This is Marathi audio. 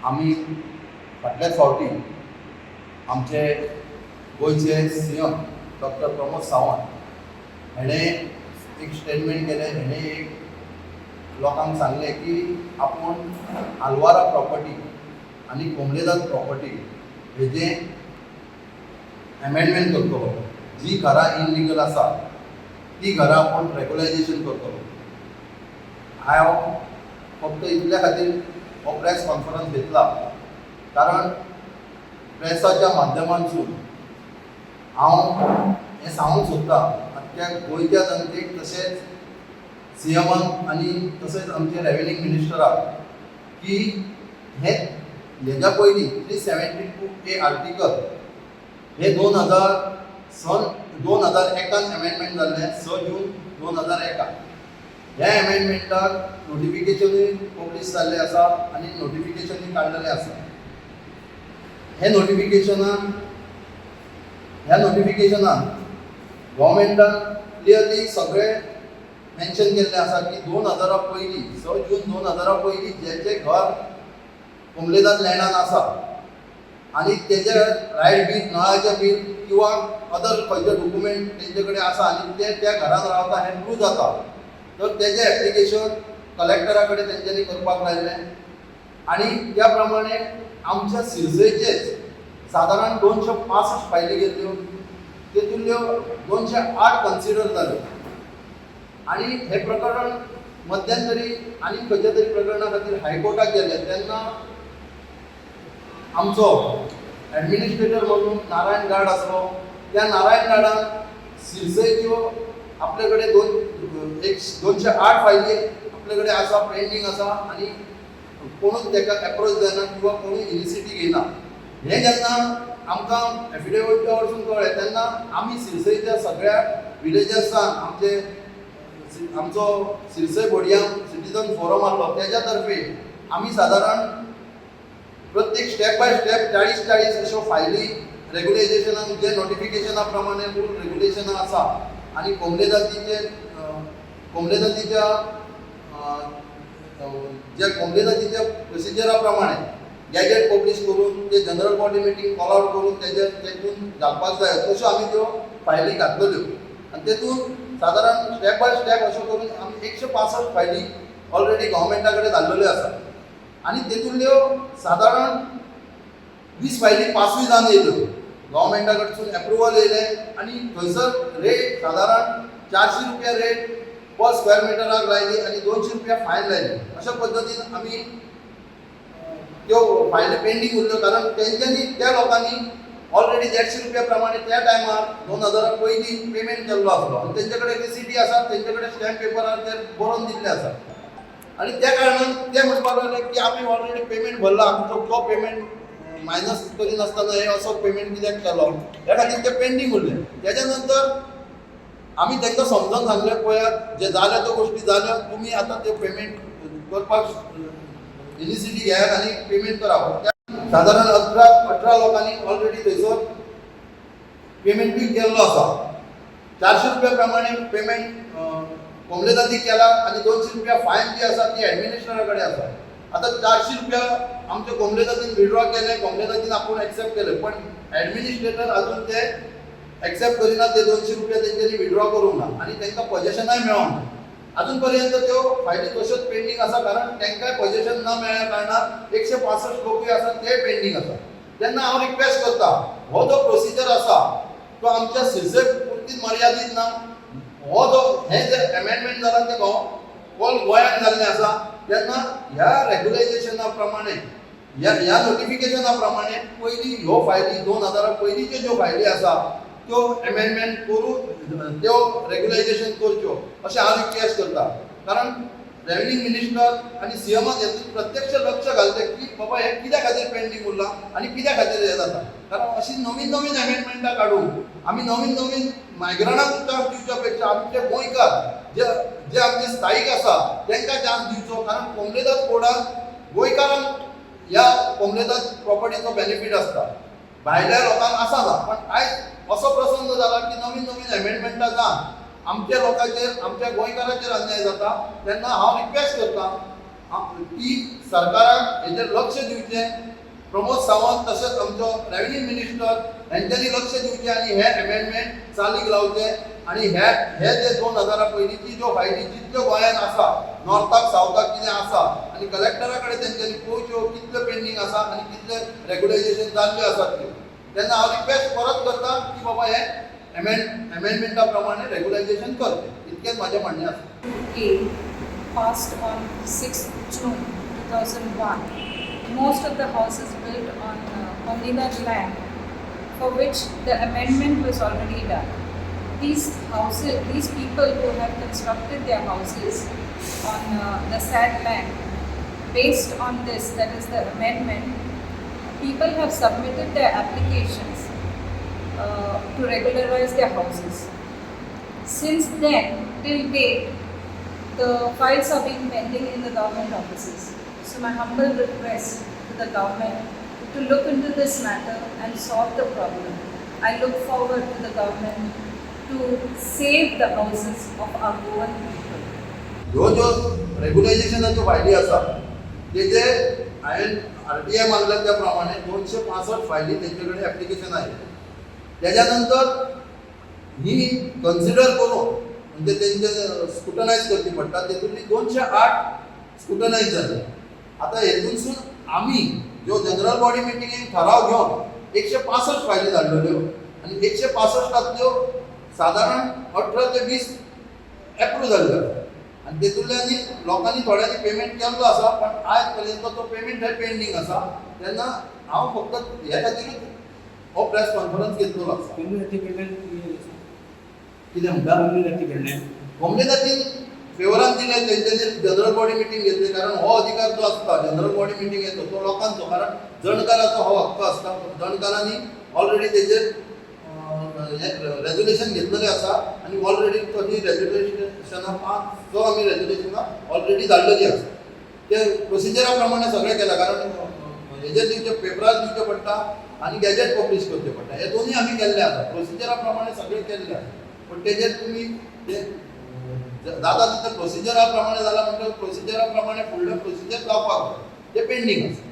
आमी फाटल्याच फावटी आमचे गोंयचे सीएम डॉक्टर प्रमोद सावंत हेणें एक स्टेटमेंट केलें. हेणें एक लोकांक सांगलें की आपूण आलवारा प्रॉपर्टी आनी कोंबलेदाद प्रॉपर्टी हेजें अमेंडमेंट करतलो. जी घरां इलिगल आसा ती घरां आपूण रेग्युलायजेशन करतलो. हांव फक्त इतल्या खातीर हो प्रेस कॉन्फरन्स घेतला कारण प्रेसाच्या माध्यमांतसून हांव हें सांगूंक सोदतां आख्ख्या गोंयच्या जनतेक तशेंच सीएमाक आनी तशेंच आमचे रेव्हेन्यू मिनिस्टराक की हेच्या पयलीं 372A आर्टिकल हे 2001 अमेंडमेंट जाल्लें 6 जून 2001. ह्या अमेंडमेंटाक नोटिफिकेशनूय पब्लीश जाल्लें आसा आनी नोटिफिकेशनूय काडलेलें आसा. ह्या नोटिफिकेशनान गव्हर्मेंटान क्लियरली सगळें मेन्शन केल्लें आसा की 2000 पयलीं 6 जून 2000 पयलीं जें घर कोंबलेदाद लँडान आसा आनी तेजे रायट बील नळाचें बील किंवा अदर खंयचे डॉक्युमेंट तेंचे कडेन आसा आनी ते त्या घरान रावता हें प्रूव जाता तर तेजें एप्लिकेशन कलेक्टरा कडेन तेंच्यांनी करपाक लायलें. आनी त्या प्रमाणे आमच्या सिरसयचेच सादारण 265 फायली गेल्ल्यो तेतूंतल्यो 208 कन्सिडर जाल्यो. आनी हे प्रकरण मध्यंतरी आनी खंयच्या तरी प्रकरणा खातीर हायकोर्टाक गेलें तेन्ना आमचो एडमिनिस्ट्रेटर म्हणून नारायण गाड आसलो. त्या नारायण गाडान सिरसयच्यो आपले कडेन 208 फायली आपले कडेन आसा, पेंडींग आसा आनी कोणूच ताका एप्रोच जायना किंवा कोणूय इनिशिएटीव घेयना. हें जेन्ना आमकां एफिडेविटा वरसून कळ्ळें तेन्ना आमी सिरसयच्या सगळ्या विलेजर्सान आमचो सिरसय बोडयाम सिटीजन फोरम आसलो तेज्या तर्फे आमी सादारण प्रत्येक स्टेप बाय स्टेप 40 अश्यो फायली रेग्युलायजेशनाक जे नोटिफिकेशना प्रमाणे रूल रेग्युलेशनां आसा आनी कोंबलेदादीच्या प्रोसिजरा प्रमाणे गॅजेट पब्लीश करून ते general body meeting call out करून तेतून घालपाक जाय तश्यो आमी त्यो फायली घातलेल्यो. आनी तेतून सादारण स्टेप बाय स्टेप अशें करून आमी 165 फायली ऑलरेडी गव्हर्मेंटा कडेन धाडलेल्यो आसा. आनी तेतूंतल्यो सादारण 20 फायली पासूय जावन येयल्यो. गव्हर्मेंटा कडसून एप्रुवल येयलें आनी थंयसर रेट सादारण 400 रुपया रेट पर स्क्वेअर मिटराक लायली आनी 200 रुपया फायन लायली. अशा पद्दतीन आमी त्यो फायली पेंडींग उरल्यो कारण तेंच्यांनी त्या लोकांनी ऑलरेडी 150 रुपया प्रमाणे त्या टायमार 2000 पयलीं पेमेंट केल्लो आसलो आनी तेंचे कडेन रिसिटी आसा, तेंचे कडेन स्टॅम्प पेपरार ते बरोवन दिल्ले आसा. आनी त्या कारणान ते म्हणपाक लागले की आमी ऑलरेडी पेमेंट भरला, आमचो तो पेमेंट मायनस करिनासतना हे असो पेमेंट कित्याक केलो ह्या खातीर ते पेंडींग उरले. तेच्या नंतर आमी तांकां समजोवन सांगलें पळयात जे जाल्या त्यो गोश्टी जाल्यो, तुमी आतां त्यो पेमेंट करपाक इनिशिएटीव घेयात आनी पेमेंट करात. सादारण 18 लोकांनी ऑलरेडी थंयसर पेमेंटूय केल्लो आसा. 400 रुपया प्रमाणे पेमेंट कोंबलेदादीक केला आनी 200 रुपया फायन जी आसा ती एडमिनिस्ट्रेटरा कडेन आसा. आतां 400 रुपया आमच्या कोंबलेदादीन विड्रॉ केले, कोंबलेदादीन आपूण एक्सेप्ट केले, पण एडमिनिस्ट्रेटर अजून ते एक्सेप्ट करिना. ते 200 रुपया तेंच्यांनी विड्रॉ करूंक ना आनी तांकां पजेशनय मेळोंक ना. अजून पर्यंत त्यो फायली तश्योच पेंडींग आसा कारण तांकांय पजेशन न मेळ्ळ्या कारणान 165 लोकूय आसा ते पेंडींग आसा. तेन्ना हांव रिक्वेस्ट करता हो जो प्रोसिजर आसा तो आमच्या सिरसय पुरतीच मर्यादीत ना. हो जो हे जे अमेंडमेंट जाला ते ऑल गोंयांत जाल्लें आसा तेन्ना ह्या रेग्युलायजेशना प्रमाणे ह्या नोटिफिकेशना प्रमाणे पयलीं ह्यो फायली 2000 पयलींच्यो ज्यो फायली आसा त्यो अमेंडमेंट करून त्यो रेग्युलायजेशन करच्यो अशें हांव रिक्वेस्ट करता. कारण रेव्हेन्यू मिनिस्टर आनी सीएमान हेतून प्रत्यक्ष लक्ष घालता की बाबा हे कित्या खातीर पेंडींग उरला आनी कित्या खातीर हें जाता. कारण अशी नवीन अमेंडमेंटां काडून आमी नवीन मायग्रंटांक चान्स दिवच्या पेक्षा आमचे गोंयकार जे आमचे स्थायीक आसा तांकां चान्स दिवचो. कारण कोंबलेदाद कोडान गोंयकारांक ह्या कोंबलेदाद प्रॉपर्टीचो बेनिफीट आसता, भायल्या लोकांक आसना. पण आयज असो प्रसंग जाला की नवीन अमेंडमेंटां जावन आमच्या लोकांचेर आमच्या गोंयकारांचेर अन्याय जाता. तेन्ना हांव रिक्वेस्ट करता की सरकारान हेचेर लक्ष दिवचें. प्रमोद सावंत तशेंच आमचो रेव्हेन्यू मिनिस्टर हेंच्यांनी लक्ष दिवचें आनी हे अमेंडमेंट चालीक लावचें. आनी हे जे 2000 पयलींची ज्यो फायली जितल्यो गोंयांत आसा, नॉर्थाक सावथाक कितें आसा, आनी कलेक्टरा कडेन तेंच्यांनी पळोवच्यो कितल्यो पेंडींग आसा आनी कितले रेग्युलायजेशन जाल्ल्यो आसात त्यो. तेन्ना हांव रिक्वेस्ट परत करता की बाबा हे अमेंडमेंटा प्रमाणे रेग्युलायजेशन करचें. इतकेंच म्हाजें म्हणणें आसा. A passed on 6th June 2001. Most of the houses built on communal land for which the amendment was already done. These people who have constructed their houses on the said land, based on this, that is the amendment, people have submitted their applications to regularize their houses. Since then, till date, the files are being pending in the government offices. So my humble request to the government to look into this matter and solve the problem. I look forward to the government to save the houses of our Goan people. ह्यो रेग्युलायजेशनाच्यो फायली आसा तेजे हांवें RTI मागल्या त्या प्रमाणे 265 फायली तेंचे कडेन एप्लिकेशन आयले. तेज्या नंतर ही कन्सिडर करून म्हणजे तेंचे स्क्रुटनायज करची पडटा. तेतूंतली 208 स्क्रुटनायज जाले. आतां हेतूनसून आमी ज्यो जनरल बॉडी मिटिंगेक ठराव घेवन 165 फायली धाडलेल्यो आनी 165 सादारण 18 ते 20 एप्रूव जाल्ल्यो आनी तेतूंतल्यांनी लोकांनी थोड्यांनी पेमेंट केल्लो आसा. पण आयज पर्यंत तो पेमेंट हे पेंडींग आसा. तेन्ना हांव फक्त हे खातीरूच हो प्रेस कॉन्फरन्स घेतलो आसा. कितें म्हणटा कोमलेदातीन फेवरान दिले तेंच्यांनी जनरल बॉडी मिटींग घेतली. कारण हो अधिकार जो आसता जनरल बॉडी मिटींग येता तो लोकांचो. कारण जणकाराचो हो हक्क आसता. जणकारांनी ऑलरेडी तेजेर रेजोल्युशन घेतलेलें आसा आनी ऑलरेडी तशी रेजोल्युशना 5 आमी रेजोल्युशनां ऑलरेडी धाडलेलीं आसा. ते प्रोसिजरा प्रमाणे सगळें केलां. कारण हेजेर दिवचे पेपरार दिवचे पडटा आनी गॅजेट पब्लीश करचें पडटा. हे दोनूय आमी केल्ले आसा. प्रोसिजरा प्रमाणे सगळें केल्लें आसा. पण तेजेर तुमी ते जाता तितलें प्रोसिजरा प्रमाणे जालां म्हणटकीर प्रोसिजरा प्रमाणे फुडलें प्रोसिजर जावपाक जाय. ते पेंडींग आसा.